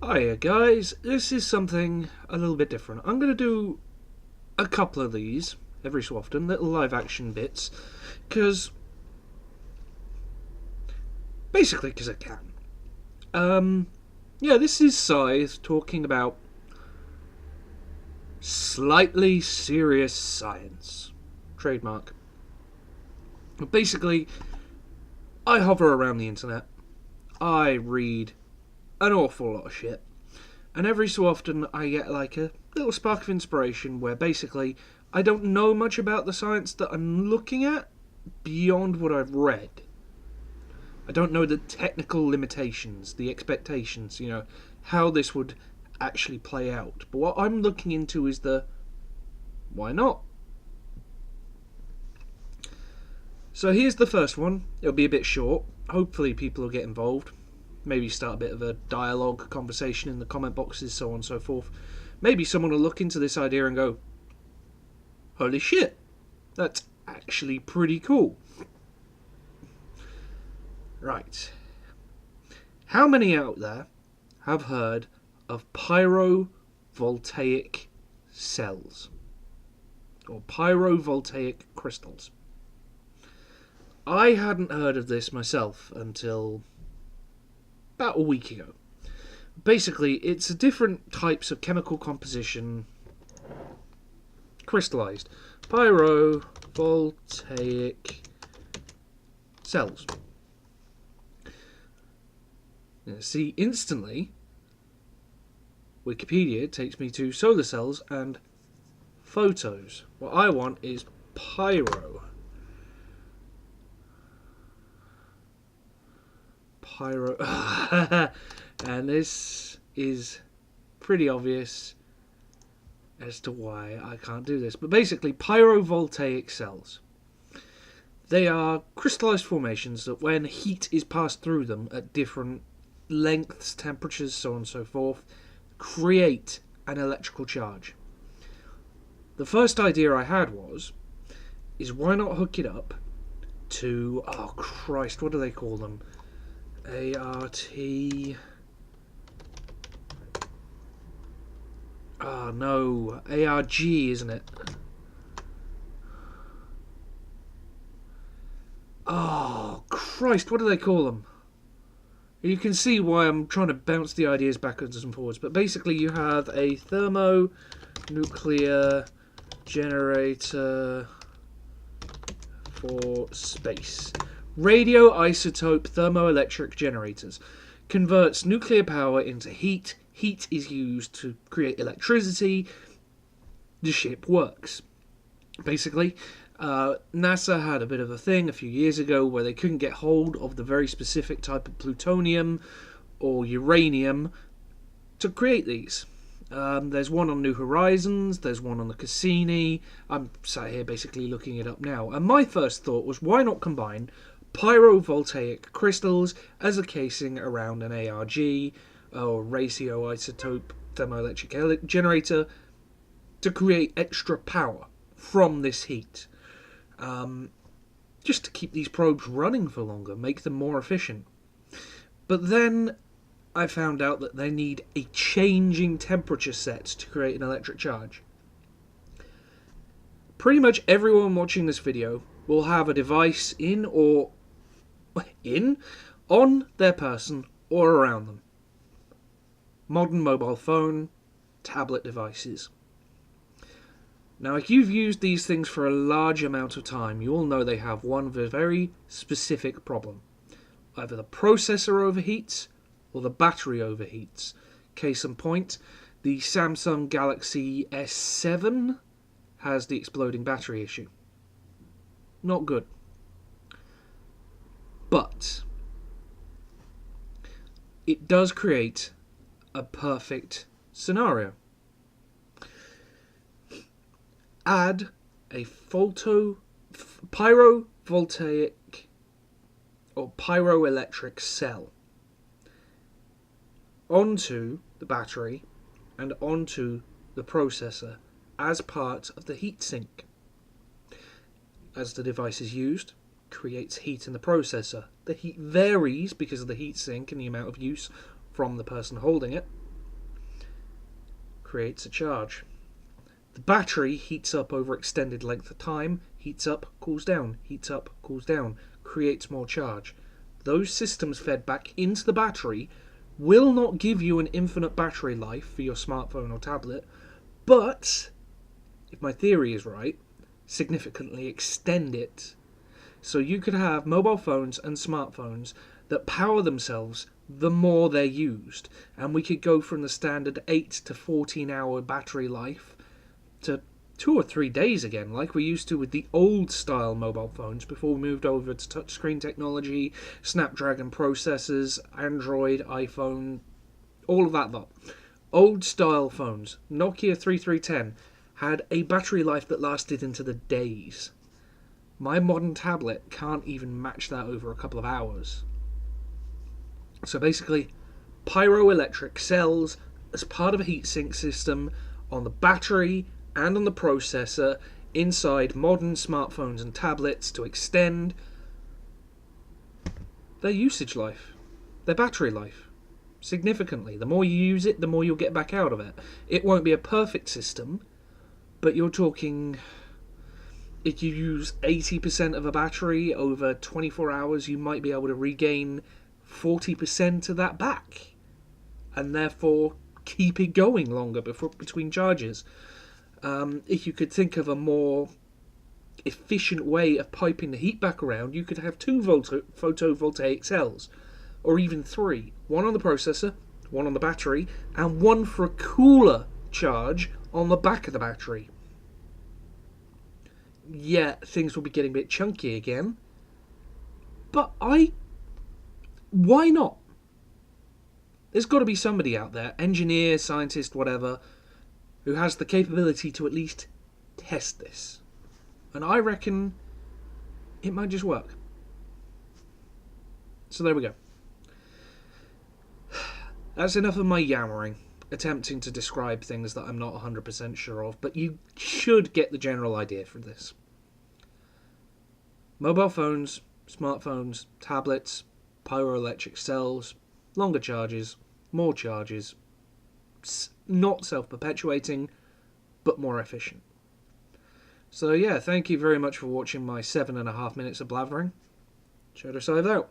Hiya guys, this is something a little bit different. I'm going to do a couple of these every so often, little live action bits, because I can. Yeah, this is Scythe talking about slightly serious science. Trademark. Basically, I hover around the internet, I read an awful lot of shit, and every so often I get like a little spark of inspiration where basically I don't know much about the science that I'm looking at beyond what I've read. I don't know the technical limitations, the expectations, how this would actually play out. But what I'm looking into is the why not? So here's the first one. It'll be a bit short. Hopefully people will get involved. Maybe start a bit of a dialogue, conversation in the comment boxes, so on and so forth. Maybe someone will look into this idea and go, holy shit, that's actually pretty cool. Right. How many out there have heard of pyrovoltaic cells? Or pyrovoltaic crystals? I hadn't heard of this myself until about a week ago. Basically, it's different types of chemical composition crystallized. Pyrovoltaic cells. Now, see, instantly, Wikipedia takes me to solar cells and photos. What I want is pyro. And this is pretty obvious as to why I can't do this. But basically, pyrovoltaic cells. They are crystallized formations that when heat is passed through them at different lengths, temperatures, so on and so forth, create an electrical charge. The first idea I had is why not hook it up to, oh Christ, what do they call them? ART. Oh no, ARG, isn't it? Oh Christ, what do they call them? You can see why I'm trying to bounce the ideas backwards and forwards. But basically, you have a thermonuclear generator for space. Radioisotope thermoelectric generators. Converts nuclear power into heat. Heat is used to create electricity. The ship works. Basically, NASA had a bit of a thing a few years ago where they couldn't get hold of the very specific type of plutonium or uranium to create these. There's one on New Horizons, there's one on the Cassini. I'm sat here basically looking it up now. And my first thought was, why not combine pyrovoltaic crystals as a casing around an ARG or radioisotope thermoelectric generator to create extra power from this heat. Just to keep these probes running for longer, make them more efficient. But then I found out that they need a changing temperature set to create an electric charge. Pretty much everyone watching this video will have a device on their person or around them. Modern mobile phone, tablet devices. Now, if you've used these things for a large amount of time, you all know they have one very specific problem. Either the processor overheats or the battery overheats. Case in point, the Samsung Galaxy S7 has the exploding battery issue. Not good. But it does create a perfect scenario. Add a pyrovoltaic or pyroelectric cell onto the battery and onto the processor as part of the heatsink. As the device is used, creates heat in the processor. The heat varies because of the heatsink and the amount of use from the person holding it. creates a charge. The battery heats up over extended length of time, heats up, cools down, heats up, cools down, creates more charge. Those systems fed back into the battery will not give you an infinite battery life for your smartphone or tablet, but, if my theory is right, significantly extend it. So you could have mobile phones and smartphones that power themselves the more they're used, and we could go from the standard 8 to 14 hour battery life to 2 or 3 days again, like we used to with the old style mobile phones before we moved over to touchscreen technology, Snapdragon processors, Android, iPhone, all of that lot. Old style phones, Nokia 3310, had a battery life that lasted into the days. My modern tablet can't even match that over a couple of hours. So basically, Pyroelectric cells as part of a heatsink system on the battery and on the processor inside modern smartphones and tablets to extend their usage life, their battery life, significantly. The more you use it, the more you'll get back out of it. It won't be a perfect system, but you're talking, if you use 80% of a battery over 24 hours, you might be able to regain 40% of that back, and therefore keep it going longer between charges. If you could think of a more efficient way of piping the heat back around, you could have 2 photovoltaic cells, or even 3. One on the processor, one on the battery, and one for a cooler charge on the back of the battery. Yeah, things will be getting a bit chunky again, but why not? There's got to be somebody out there, engineer, scientist, whatever, who has the capability to at least test this. And I reckon it might just work. So there we go. That's enough of my yammering, attempting to describe things that I'm not 100% sure of, but you should get the general idea from this. Mobile phones, smartphones, tablets, pyroelectric cells, longer charges, more charges, not self-perpetuating, but more efficient. So yeah, thank you very much for watching my 7.5 minutes of blathering. Shadow Scythe out.